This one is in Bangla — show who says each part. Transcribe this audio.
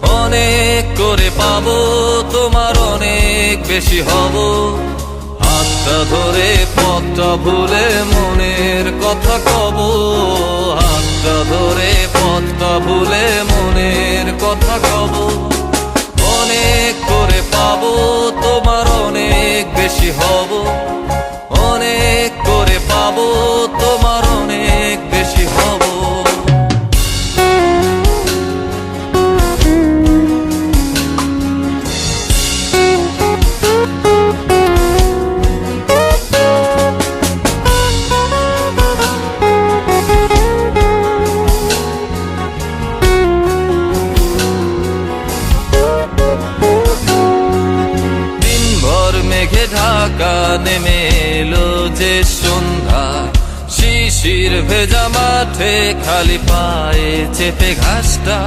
Speaker 1: অনেক করে পাবো, তোমার অনেক বেশি হব। হাতটা ধরে পথটা ভুলে মনের কথা কব, হাতটা ধরে পথটা ভুলে মনের কথা কব। অনেক করে পাবো, তোমার অনেক বেশি হব। অনেক করে পাবো, তোমার অনেক বেশি হব। মেঘে ঢাকা নেমে এলো যে সন্ধ্যা, শিশির ভেজা মাঠে খালি পায়ে চেপে ঘাসটা।